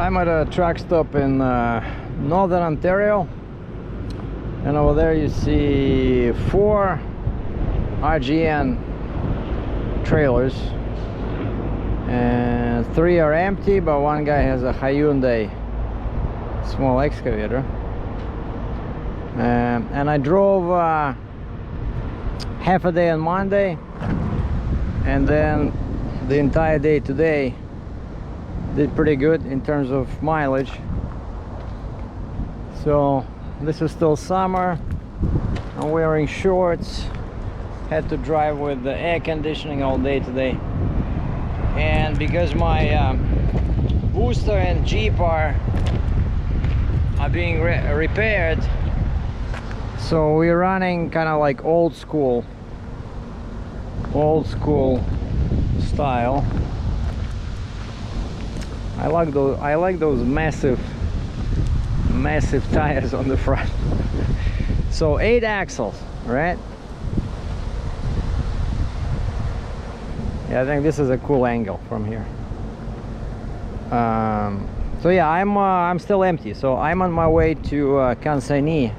I'm at a truck stop in Northern Ontario, and over there you see 4 RGN trailers, and 3 are empty, but one guy has a Hyundai small excavator. And I drove half a day on Monday, and then the entire day today. Did pretty good in terms of mileage. So this is still summer. I'm wearing shorts. Had to drive with the air conditioning all day today, and because my booster and Jeep are being repaired, so we're running kind of like old school style. I like those massive tires on the front. So 8 axles, right? Yeah, I think this is a cool angle from here. So yeah, I'm still empty. So I'm on my way to Consigny.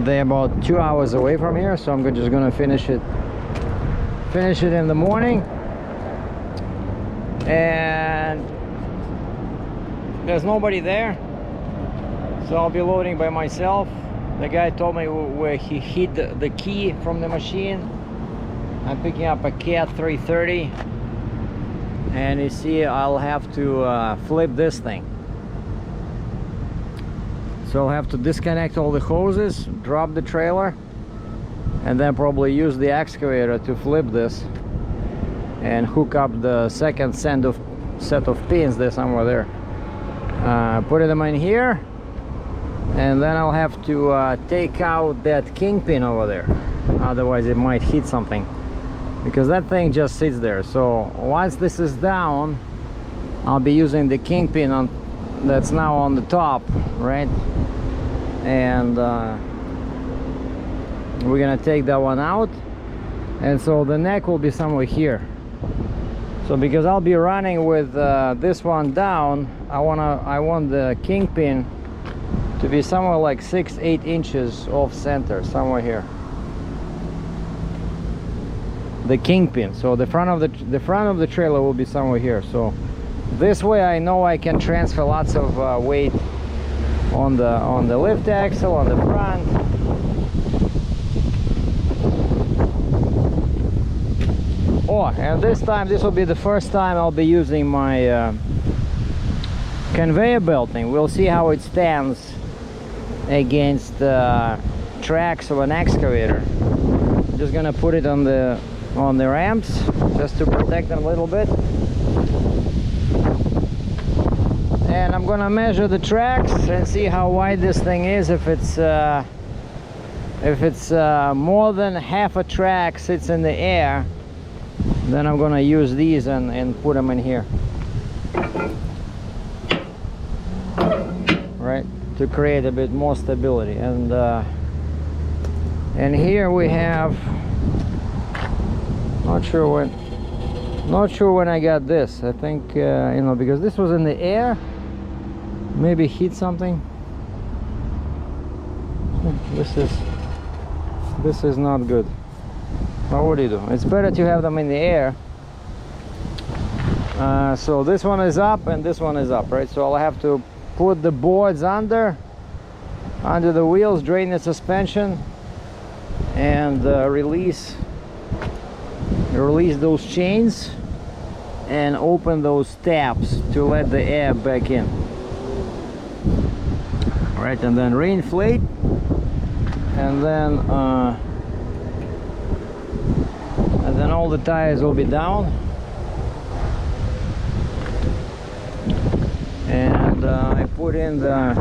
They're about 2 hours away from here, so I'm just gonna finish it in the morning. And there's nobody there, so I'll be loading by myself. The guy told me where he hid the key from the machine. I'm picking up a Cat 330, and you see I'll have to flip this thing. So I'll have to disconnect all the hoses, drop the trailer, and then probably use the excavator to flip this and hook up the second set of pins. There's somewhere there. Put them in here, and then I'll have to take out that kingpin over there, otherwise it might hit something, because that thing just sits there. So once this is down, I'll be using the kingpin that's now on the top, right? And we're gonna take that one out, and so the neck will be somewhere here. So because I'll be running with this one down, I want the kingpin to be somewhere like 6-8 inches off center, somewhere here. The kingpin. So the front of the trailer will be somewhere here. So this way I know I can transfer lots of weight on the lift axle on the front. Oh, and this will be the first time I'll be using my conveyor belting. We'll see how it stands against the tracks of an excavator. I'm just gonna put it on the ramps just to protect them a little bit. And I'm gonna measure the tracks and see how wide this thing is. If it's more than half a track sits in the air, then I'm gonna use these and put them in here, right, to create a bit more stability. And here we have, not sure when I got this. I think you know, because this was in the air, maybe hit something. This is not good. But what do you do? It's better to have them in the air. So this one is up and this one is up, right? So I'll have to put the boards under the wheels, drain the suspension, and release those chains and open those tabs to let the air back in. All right, and then reinflate, and then all the tires will be down, and I put in the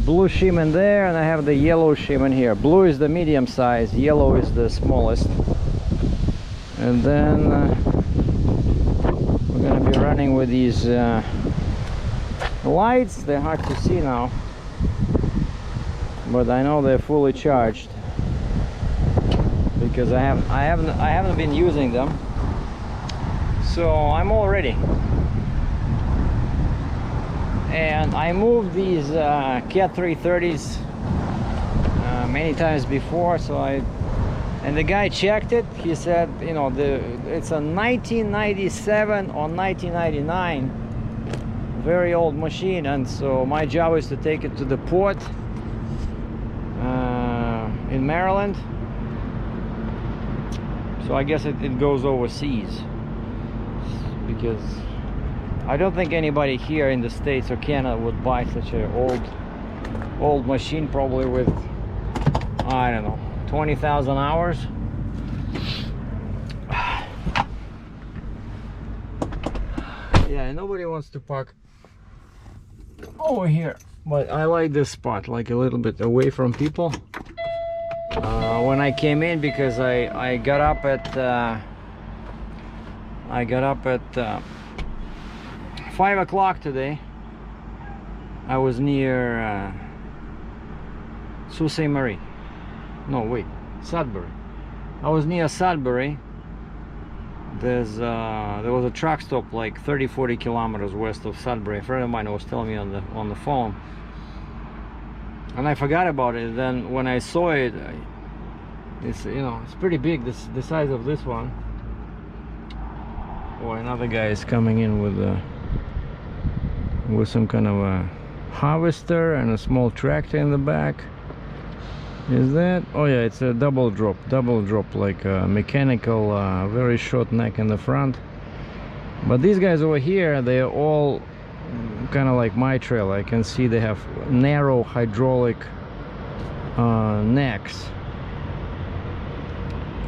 blue shim in there, and I have the yellow shim in here. Blue is the medium size, yellow is the smallest. And then we're gonna be running with these lights. They're hard to see now, but I know they're fully charged because I haven't been using them. So I'm all ready. And I moved these Cat 330s many times before, so and the guy checked it. He said, you know, it's a 1997 or 1999, very old machine, and so my job is to take it to the port in Maryland. So I guess it goes overseas, because I don't think anybody here in the States or Canada would buy such an old machine, probably with, I don't know, 20,000 hours. Yeah, nobody wants to park over here, but I like this spot, like a little bit away from people. When I came in, because I got up at 5 o'clock today. I was near Sault Ste. Marie. No, wait, Sudbury. I was near Sudbury. There was a truck stop like 30-40 kilometers west of Sudbury. A friend of mine was telling me on the phone, and I forgot about it. Then when I saw it, it's, you know, it's pretty big. The size of this one. Oh, another guy is coming in with some kind of a harvester and a small tractor in the back. Is that? Oh yeah, it's a double drop, like a mechanical, very short neck in the front. But these guys over here, they are all kind of like my trailer. I can see they have narrow hydraulic necks.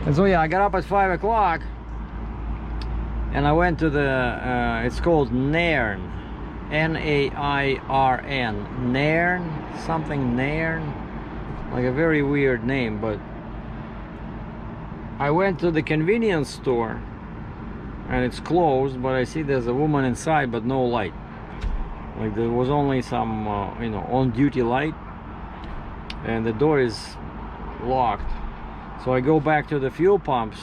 And so yeah, I got up at 5 o'clock and I went to the it's called Nairn, N-A-I-R-N, Nairn, something Nairn, like a very weird name. But I went to the convenience store and it's closed, but I see there's a woman inside but no light. Like there was only some you know, on-duty light, and the door is locked. So I go back to the fuel pumps,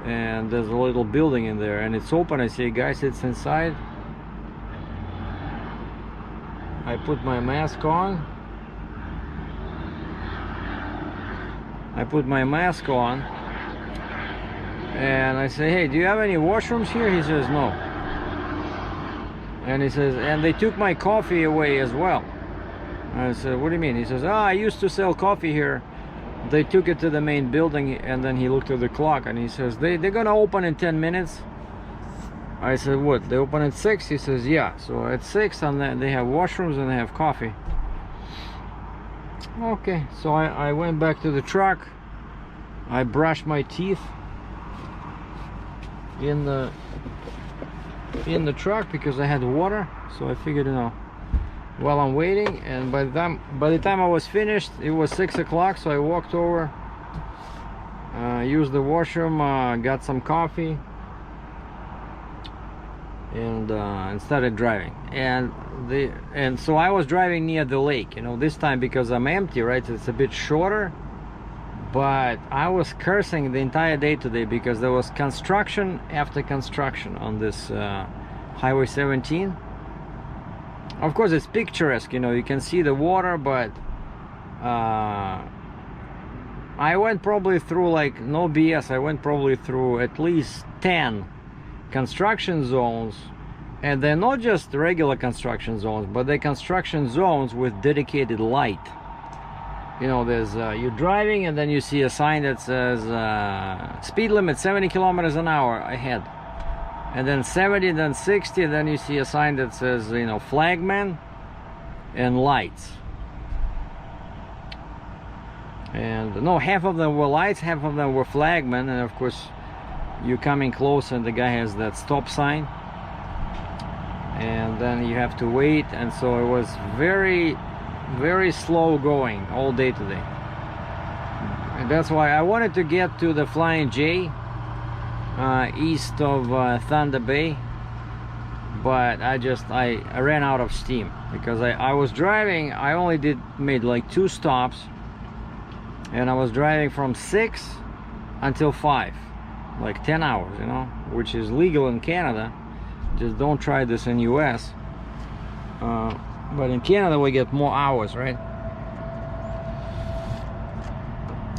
and there's a little building in there and it's open. I see a guy sits inside. I put my mask on. And I say, hey, do you have any washrooms here? He says no. And he says, and they took my coffee away as well. I said, what do you mean? He says, I used to sell coffee here. They took it to the main building. And then he looked at the clock and he says, they're gonna open in 10 minutes. I said, what, they open at 6? He says, yeah. So at 6, and then they have washrooms and they have coffee. Okay, so I went back to the truck. I brushed my teeth in the truck because I had water. So I figured, you know, while I'm waiting, and by the time I was finished, it was 6 o'clock. So I walked over, used the washroom, got some coffee, and started driving. And so I was driving near the lake, you know, this time because I'm empty, right? It's a bit shorter. But I was cursing the entire day today because there was construction after construction on this Highway 17. Of course, it's picturesque, you know, you can see the water, but I went probably through, like, no BS, I went probably through at least 10 construction zones. And they're not just regular construction zones, but they're construction zones with dedicated light. You know, there's you're driving and then you see a sign that says speed limit 70 kilometers an hour ahead, and then 70, then 60, and then you see a sign that says, you know, flagman and lights. And no, half of them were lights, half of them were flagmen, and of course you're coming close and the guy has that stop sign, and then you have to wait. And so it was very slow going all day today, and that's why I wanted to get to the Flying J east of Thunder Bay, but I ran out of steam because I was driving. I only made like 2 stops, and I was driving from 6 until 5, like 10 hours, you know, which is legal in Canada. Just don't try this in US. But in Canada we get more hours, right?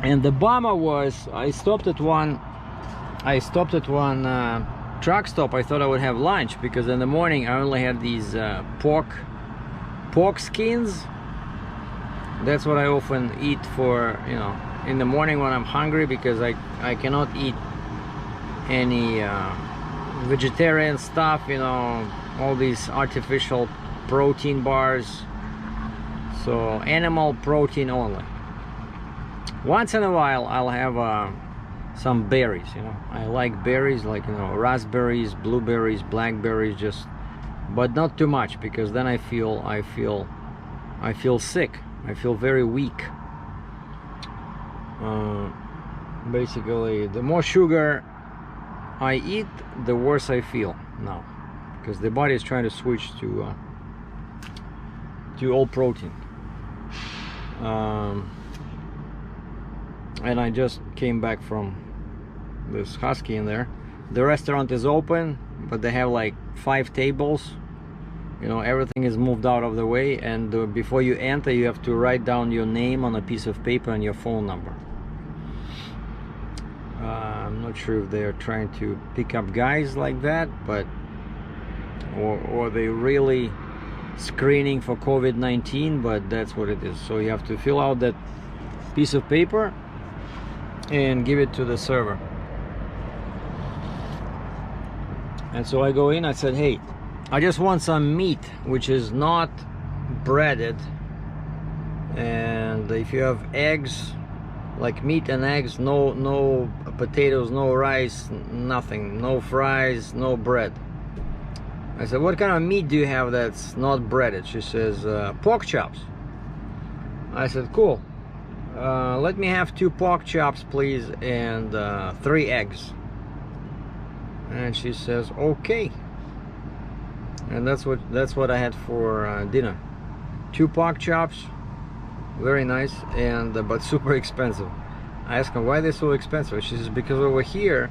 And the bummer was I stopped at one truck stop. I thought I would have lunch, because in the morning I only had these pork skins. That's what I often eat for, you know, in the morning when I'm hungry, because I cannot eat any vegetarian stuff, you know, all these artificial protein bars. So animal protein only. Once in a while I'll have some berries, you know. I like berries, like, you know, raspberries, blueberries, blackberries, just, but not too much, because then I feel sick. I feel very weak. Basically, the more sugar I eat, the worse I feel now, because the body is trying to switch to all protein. And I just came back from this husky in there. The restaurant is open, but they have like 5 tables. You know, everything is moved out of the way, and before you enter you have to write down your name on a piece of paper and your phone number. I'm not sure if they're trying to pick up guys like that, but or they really screening for COVID-19, but that's what it is. So you have to fill out that piece of paper and give it to the server. And so I go in, I said, hey, I just want some meat which is not breaded, and if you have eggs, like meat and eggs, no potatoes, no rice, nothing, no fries, no bread. I said, what kind of meat do you have that's not breaded? She says, pork chops. I said, cool. Let me have 2 pork chops, please, and 3 eggs. And she says, okay. And that's what I had for dinner. 2 pork chops, very nice, and but super expensive. I asked her, why are they so expensive? She says, because over here,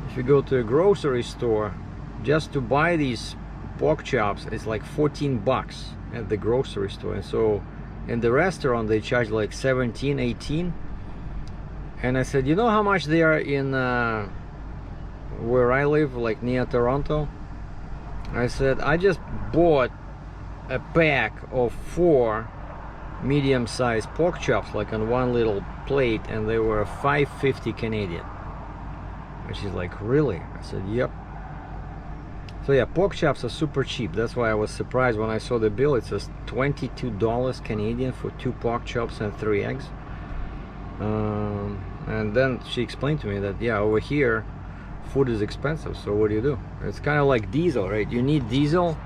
if you go to a grocery store, just to buy these pork chops, it's like 14 bucks at the grocery store. And so in the restaurant they charge like 17, 18. And I said, you know how much they are in where I live, like near Toronto? I said, I just bought a pack of 4 medium-sized pork chops, like on one little plate, and they were $5.50 Canadian. And she's like, really? I said, yep. So yeah, pork chops are super cheap. That's why I was surprised when I saw the bill. It says $22 Canadian for 2 pork chops and 3 eggs. And then she explained to me that, yeah, over here food is expensive, so what do you do? It's kind of like diesel, right? You need diesel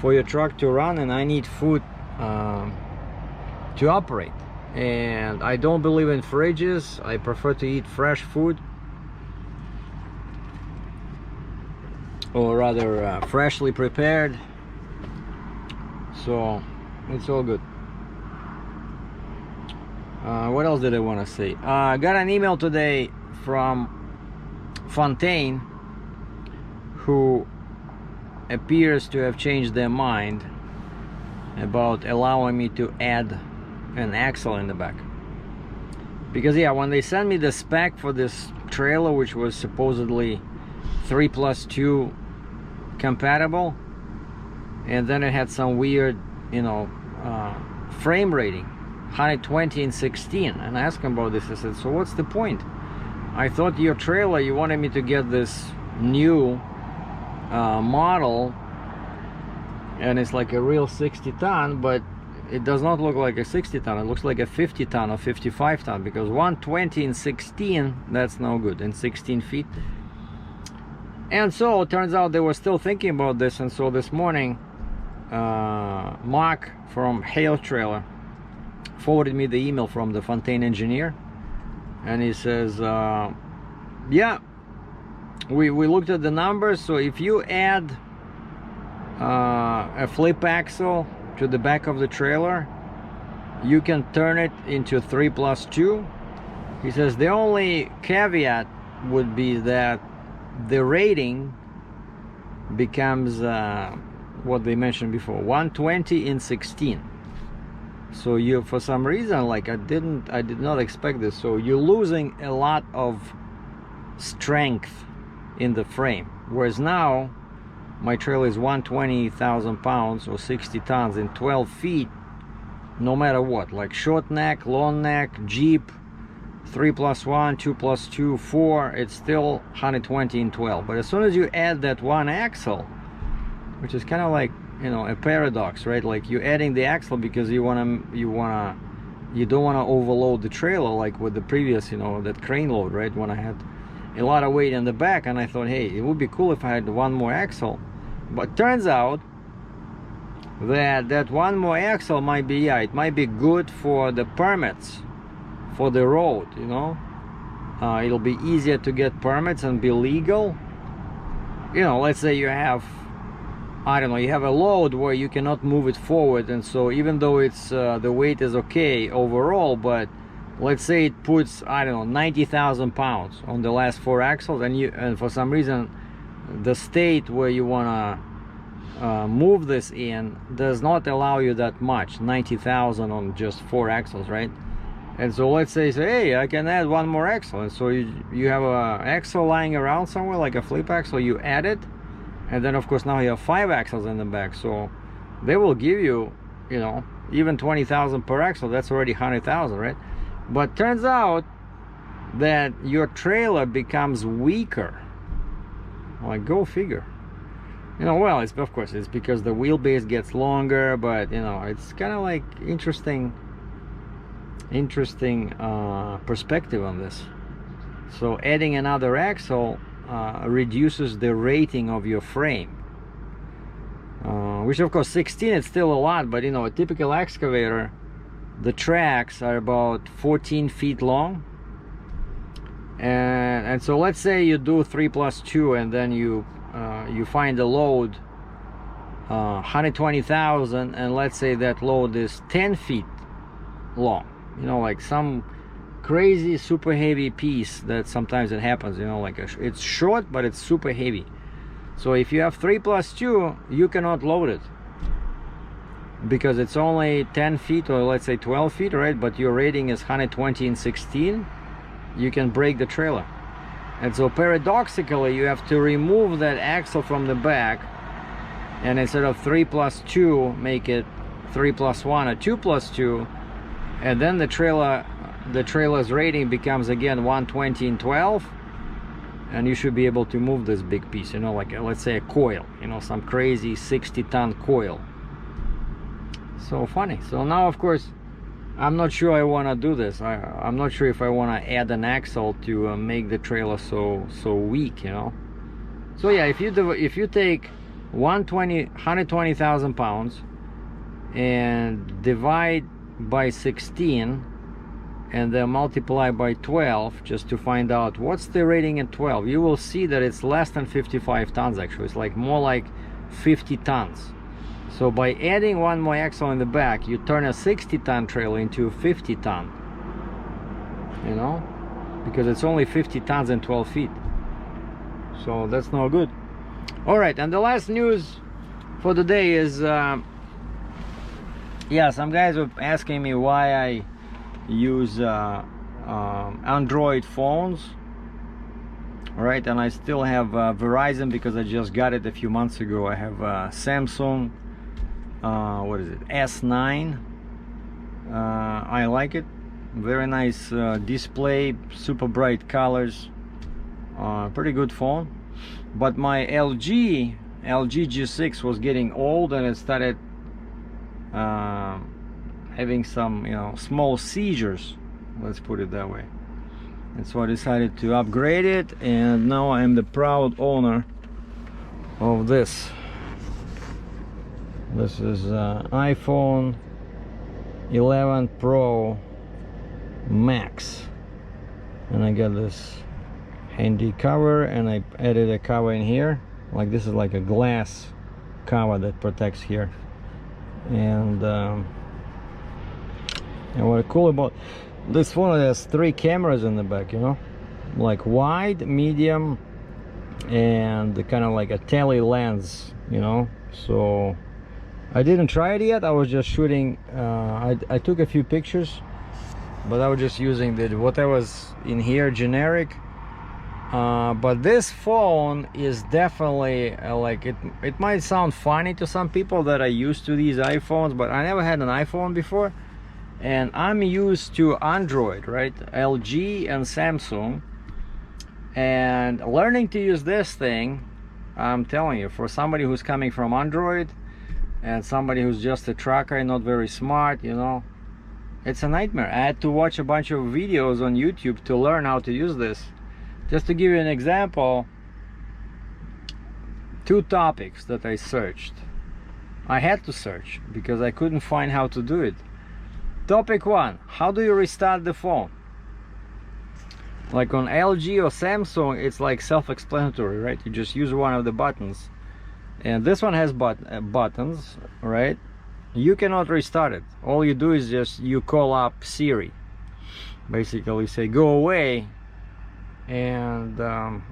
for your truck to run, and I need food to operate. And I don't believe in fridges. I prefer to eat fresh food, or rather freshly prepared. So it's all good. What else did I want to say? I got an email today from Fontaine, who appears to have changed their mind about allowing me to add an axle in the back. Because yeah, when they sent me the spec for this trailer, which was supposedly 3+2 compatible, and then it had some weird, you know, frame rating, 120 and 16, and I asked him about this. I said, so what's the point? I thought your trailer, you wanted me to get this new model, and it's like a real 60-ton, but it does not look like a 60-ton. It looks like a 50-ton or 55-ton, because 120 and 16, that's no good, and 16 feet. And so it turns out they were still thinking about this, and so this morning Mark from Hale Trailer forwarded me the email from the Fontaine engineer, and he says, yeah, we looked at the numbers, so if you add a flip axle to the back of the trailer, you can turn it into 3+2. He says the only caveat would be that the rating becomes what they mentioned before, 120 in 16. So you, for some reason, like I did not expect this, so you're losing a lot of strength in the frame, whereas now my trailer is 120,000 pounds or 60 tons in 12 feet, no matter what, like short neck, long neck, Jeep, 3+1, 2+2, 4, it's still 120 in 12. But as soon as you add that one axle, which is kind of like, you know, a paradox, right? Like you're adding the axle because you don't want to overload the trailer like with the previous, you know, that crane load, right? When I had a lot of weight in the back, and I thought, hey, it would be cool if I had one more axle. But turns out that one more axle might be, yeah, it might be good for the permits for the road, you know. It'll be easier to get permits and be legal. You know, let's say you have, I don't know, you have a load where you cannot move it forward, and so even though it's the weight is okay overall, but let's say it puts, I don't know, 90,000 pounds on the last 4 axles, and for some reason the state where you want to move this in does not allow you that much, 90,000 on just 4 axles, right? And so let's say, hey, I can add one more axle, and so you have a axle lying around somewhere, like a flip axle, you add it, and then of course now you have 5 axles in the back, so they will give you, you know, even 20,000 per axle. That's already 100,000, right? But turns out that your trailer becomes weaker. Like, go figure. You know, well, it's, of course it's because the wheelbase gets longer, but you know, it's kind of like interesting perspective on this. So adding another axle reduces the rating of your frame, which of course 16 is still a lot, but you know, a typical excavator, the tracks are about 14 feet long, and so let's say you do 3+2, and then you find a load 120,000, and let's say that load is 10 feet long, you know, like some crazy super heavy piece that sometimes it happens, you know, like it's short but it's super heavy. So if you have 3+2, you cannot load it because it's only 10 feet or let's say 12 feet, right? But your rating is 120 in 16. You can break the trailer, and so paradoxically you have to remove that axle from the back, and instead of 3+2 make it 3+1 or 2+2, and then the trailer's rating becomes again 120 in 12, and you should be able to move this big piece, you know, like let's say a coil, you know, some crazy 60-ton coil. So funny. So now of course I'm not sure I want to do this. I'm not sure if I want to add an axle to make the trailer so weak, you know. So yeah, if you take 120,000 pounds and divide by 16 and then multiply by 12 just to find out what's the rating at 12, you will see that it's less than 55 tons actually. It's like more like 50 tons. So by adding one more axle in the back, you turn a 60-ton trailer into a 50-ton, you know, because it's only 50 tons and 12 feet. So that's no good. All right, and the last news for the day is, yeah, some guys were asking me why I use Android phones, right? And I still have Verizon because I just got it a few months ago. I have Samsung, what is it, S9. I like it, very nice display, super bright colors, pretty good phone. But my LG G6 was getting old, and it started having some, you know, small seizures, let's put it that way. And so I decided to upgrade it, and now I am the proud owner of this. This is iPhone 11 Pro Max, and I got this handy cover, and I added a cover in here, like this is like a glass cover that protects here. And what's cool about this phone, it has 3 cameras in the back, you know, like wide, medium, and kind of like a tele lens, you know. So I didn't try it yet. I was just shooting. I took a few pictures, but I was just using what I was in here, generic. But this phone is definitely like it might sound funny to some people that are used to these iPhones, but I never had an iPhone before, and I'm used to Android, right? LG and Samsung. And learning to use this thing, I'm telling you, for somebody who's coming from Android and somebody who's just a trucker and not very smart, you know, it's a nightmare. I had to watch a bunch of videos on YouTube to learn how to use this. Just to give you an example, 2 topics that I searched. I had to search because I couldn't find how to do it. Topic 1, how do you restart the phone? Like on LG or Samsung, it's like self-explanatory, right? You just use one of the buttons. And this one has buttons, right? You cannot restart it. All you do is just you call up Siri. Basically say go away, and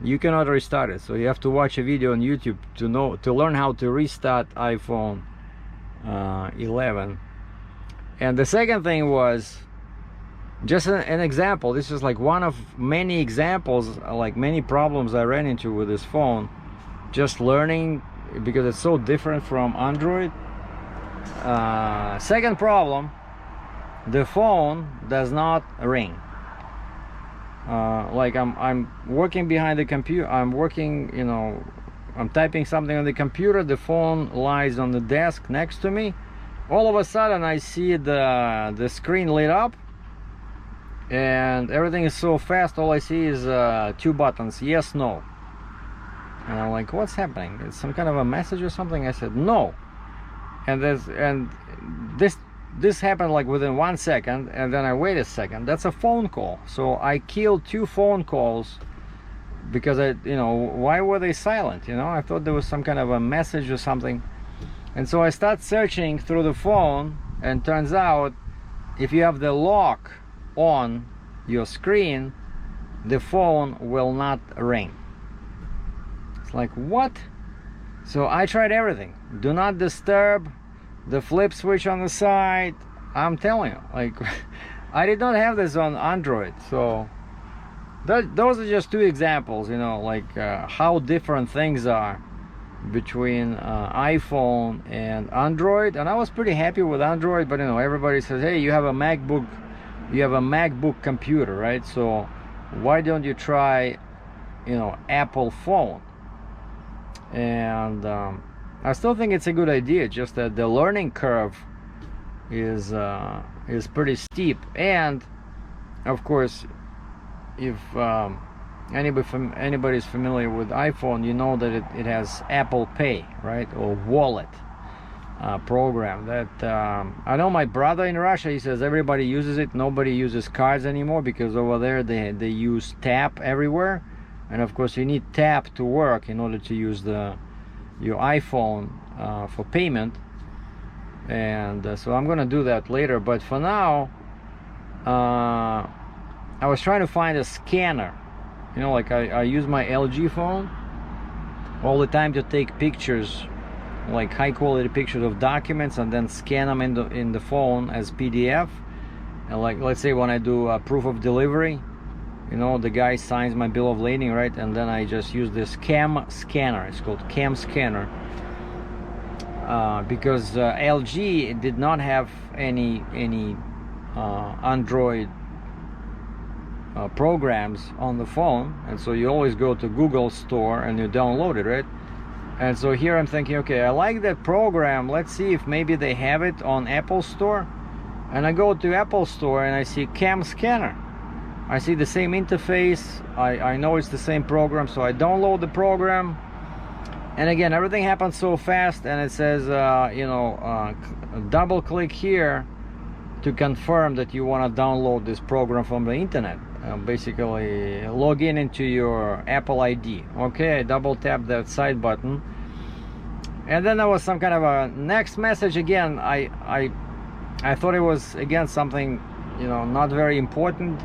you cannot restart it. So you have to watch a video on YouTube to learn how to restart iPhone 11. And the second thing was just an example. This is like one of many examples, like many problems I ran into with this phone. Just learning, because it's so different from Android. Second problem, the phone does not ring. Like I'm working behind the computer, I'm working, you know, I'm typing something on the computer, the phone lies on the desk next to me. All of a sudden I see the screen lit up, and everything is so fast. All I see is 2 buttons, yes, no. And I'm like, what's happening? It's some kind of a message or something? I said no. And this happened like within 1 second, and then I wait a second. That's a phone call. So I killed 2 phone calls because you know, why were they silent? You know, I thought there was some kind of a message or something. And so I start searching through the phone, and turns out if you have the lock on your screen, the phone will not ring. It's like, what? So I tried everything. Do not disturb, the flip switch on the side. I'm telling you, like, I did not have this on Android. So those are just 2 examples, you know, like how different things are between iPhone and Android. And I was pretty happy with Android, but you know, everybody says, hey, you have a MacBook computer, right? So why don't you try, you know, Apple phone? And I still think it's a good idea, just that the learning curve is pretty steep. And of course, if anybody's familiar with iPhone, you know that it has Apple Pay, right, or wallet program. That I know my brother in Russia, he says everybody uses it. Nobody uses cards anymore, because over there they use tap everywhere. And of course you need tap to work in order to use your iPhone for payment. And so I'm gonna do that later, but for now I was trying to find a scanner. You know, like I use my LG phone all the time to take pictures, like high quality pictures of documents, and then scan them in the phone as PDF. And like, let's say when I do a proof of delivery, you know, the guy signs my bill of lading, right? And then I just use this cam scanner. It's called cam scanner, because LG did not have any Android programs on the phone, and so you always go to Google Store and you download it, right? And so here I'm thinking, okay, I like that program, let's see if maybe they have it on Apple Store. And I go to Apple Store and I see cam scanner. I see the same interface, I know it's the same program, so I download the program. And again, everything happens so fast, and it says you know, double click here to confirm that you want to download this program from the internet. Basically log in into your Apple ID. Okay, I double tap that side button, and then there was some kind of a next message again. I thought it was again something, you know, not very important,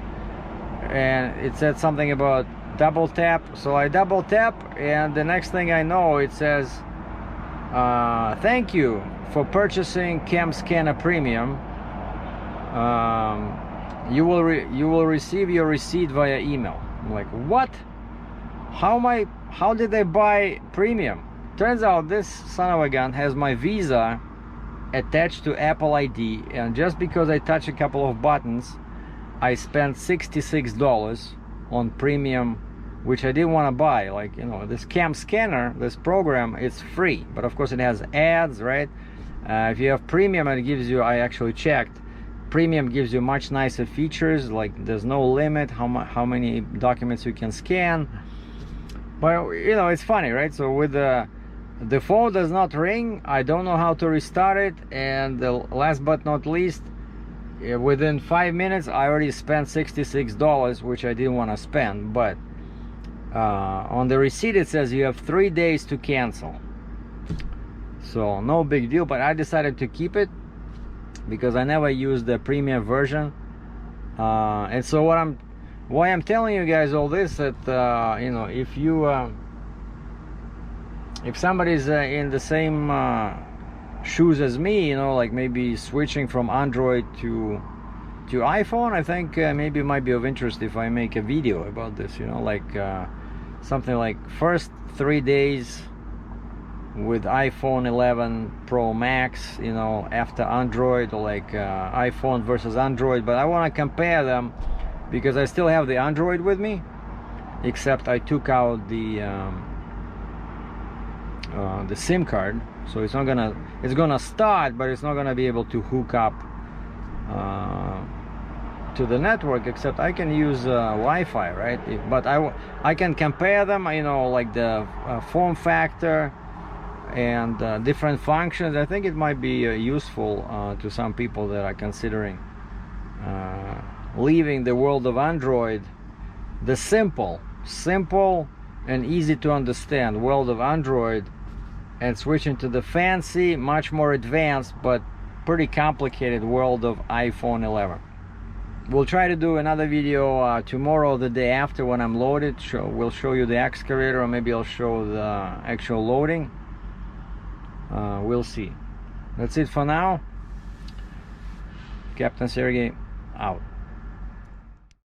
and it said something about double tap. So I double tap, and the next thing I know, it says thank you for purchasing Cam Scanner Premium. You will receive your receipt via email. I'm like, what? How did I buy premium? Turns out this son of a gun has my Visa attached to Apple ID, and just because I touch a couple of buttons, I spent $66 on premium, which I didn't want to buy. Like, you know, this Cam Scanner, this program, it's free, but of course it has ads, right? If you have premium, it gives you, I actually checked, premium gives you much nicer features, like there's no limit how many documents you can scan. But you know, it's funny, right? So with the phone does not ring, I don't know how to restart it, and last but not least, within 5 minutes I already spent $66, which I didn't want to spend. But on the receipt it says you have 3 days to cancel, so no big deal. But I decided to keep it because I never used the premium version, and so why I'm telling you guys all this, that you know, if somebody's in the same shoes as me, you know, like maybe switching from Android to iPhone, I think maybe it might be of interest if I make a video about this, you know, like something like first 3 days with iPhone 11 Pro Max, you know, after Android, or like iPhone versus Android. But I want to compare them because I still have the Android with me, except I took out the SIM card, so it's gonna start, but it's not gonna be able to hook up to the network, except I can use Wi-Fi, right? But I can compare them, you know, like the form factor and different functions. I think it might be useful to some people that are considering leaving the world of Android, the simple and easy to understand world of Android, and switching to the fancy, much more advanced but pretty complicated world of iPhone 11. We'll try to do another video tomorrow or the day after when I'm loaded. We'll show you the excavator, or maybe I'll show the actual loading. We'll see. That's it for now. Captain Sergei, out.